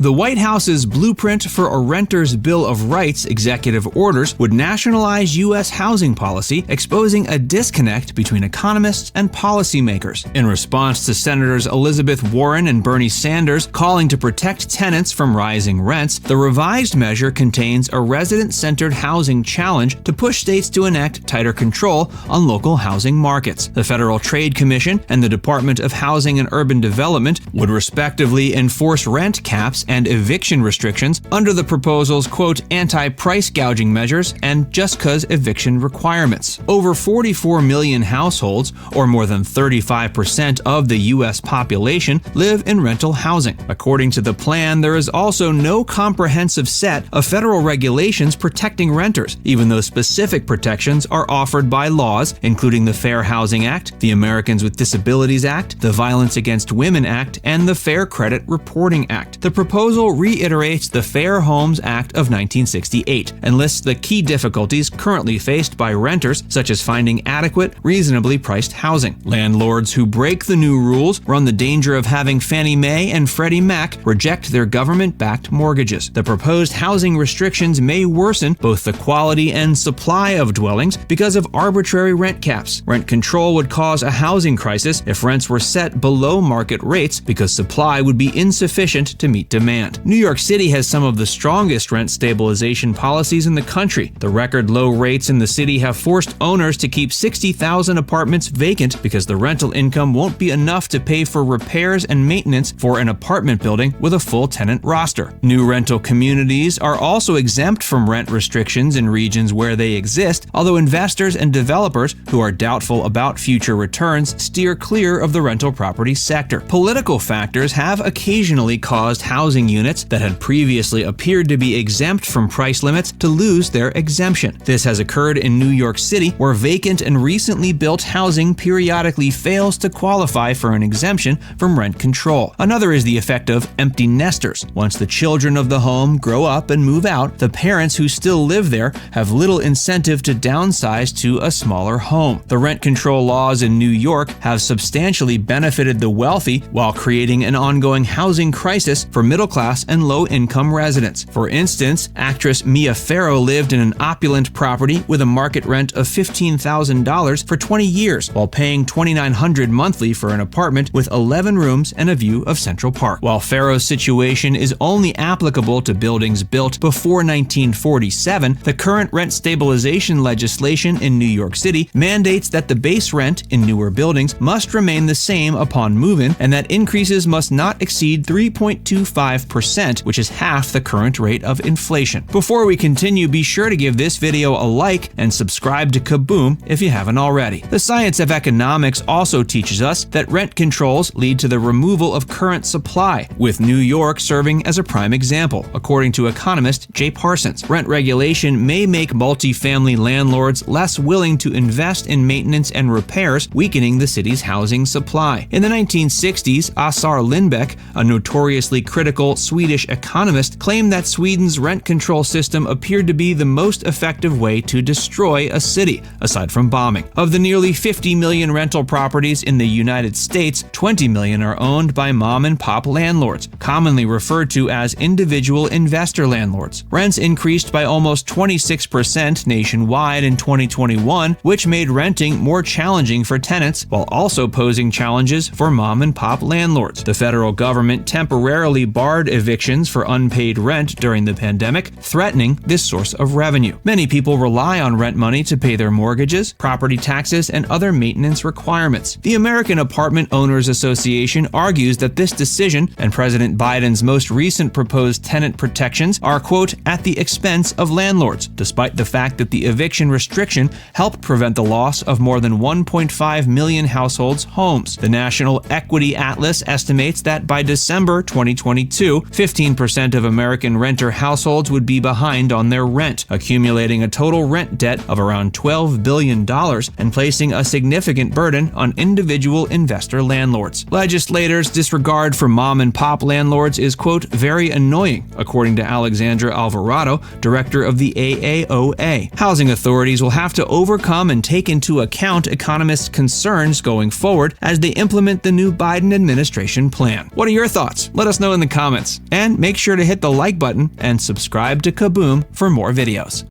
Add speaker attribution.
Speaker 1: The White House's blueprint for a Renter's Bill of Rights executive orders would nationalize U.S. housing policy, exposing a disconnect between economists and policymakers. In response to Senators Elizabeth Warren and Bernie Sanders calling to protect tenants from rising rents, the revised measure contains a resident-centered housing challenge to push states to enact tighter control on local housing markets. The Federal Trade Commission and the Department of Housing and Urban Development would respectively enforce rent caps and eviction restrictions under the proposal's, quote, anti-price gouging measures and just cause eviction requirements. Over 44 million households, or more than 35% of the U.S. population, live in rental housing. According to the plan, there is also no comprehensive set of federal regulations protecting renters, even though specific protections are offered by laws, including the Fair Housing Act, the Americans with Disabilities Act, the Violence Against Women Act, and the Fair Credit Reporting Act. The proposal reiterates the Fair Homes Act of 1968 and lists the key difficulties currently faced by renters, such as finding adequate, reasonably priced housing. Landlords who break the new rules run the danger of having Fannie Mae and Freddie Mac reject their government-backed mortgages. The proposed housing restrictions may worsen both the quality and supply of dwellings because of arbitrary rent caps. Rent control would cause a housing crisis if rents were set below market rates because supply would be insufficient to meet demand. New York City has some of the strongest rent stabilization policies in the country. The record low rates in the city have forced owners to keep 60,000 apartments vacant because the rental income won't be enough to pay for repairs and maintenance for an apartment building with a full tenant roster. New rental communities are also exempt from rent restrictions in regions where they exist, although investors and developers who are doubtful about future returns steer clear of the rental property sector. Political factors have occasionally caused housing units that had previously appeared to be exempt from price limits to lose their exemption. This has occurred in New York City, where vacant and recently built housing periodically fails to qualify for an exemption from rent control. Another is the effect of empty nesters. Once the children of the home grow up and move out, the parents who still live there have little incentive to downsize to a smaller home. The rent control laws in New York have substantially benefited the wealthy while creating an ongoing housing crisis for middle-class and low-income residents. For instance, actress Mia Farrow lived in an opulent property with a market rent of $15,000 for 20 years while paying $2,900 monthly for an apartment with 11 rooms and a view of Central Park. While Farrow's situation is only applicable to buildings built before 1947, the current rent stabilization legislation in New York City mandates that the base rent in newer buildings must remain the same upon move-in and that increases must not exceed 3.25%, which is half the current rate of inflation. Before we continue, be sure to give this video a like and subscribe to KABOOM if you haven't already. The science of economics also teaches us that rent controls lead to the removal of current supply, with New York serving as a prime example, according to economist Jay Parsons. Rent regulation may make multifamily landlords less willing to invest in maintenance and repairs, weakening the city's housing supply. In the 1960s, Assar Lindbeck, a notoriously critical Swedish economist, claimed that Sweden's rent control system appeared to be the most effective way to destroy a city, aside from bombing. Of the nearly 50 million rental properties in the United States, 20 million are owned by mom-and-pop landlords, commonly referred to as individual investor landlords. Rents increased by almost 26% nationwide in 2021, which made renting more challenging for tenants while also posing challenges for mom-and-pop landlords. The federal government temporarily barred evictions for unpaid rent during the pandemic, threatening this source of revenue. Many people rely on rent money to pay their mortgages, property taxes, and other maintenance requirements. The American Apartment Owners Association argues that this decision and President Biden's most recent proposed tenant protections are, quote, at the expense of landlords, despite the fact that the eviction restriction helped prevent the loss of more than 1.5 million households' homes. The National Equity Atlas estimates that by December 2022, 15% of American renter households would be behind on their rent, accumulating a total rent debt of around $12 billion and placing a significant burden on individual investor landlords. Legislators' disregard for mom-and-pop landlords is, quote, very annoying, according to Alexandra Alvarado, director of the AAOA. Housing authorities will have to overcome and take into account economists' concerns going forward as they implement the new Biden administration plan. What are your thoughts? Let us know in the comments. comments. And make sure to hit the like button and subscribe to KABOOM for more videos.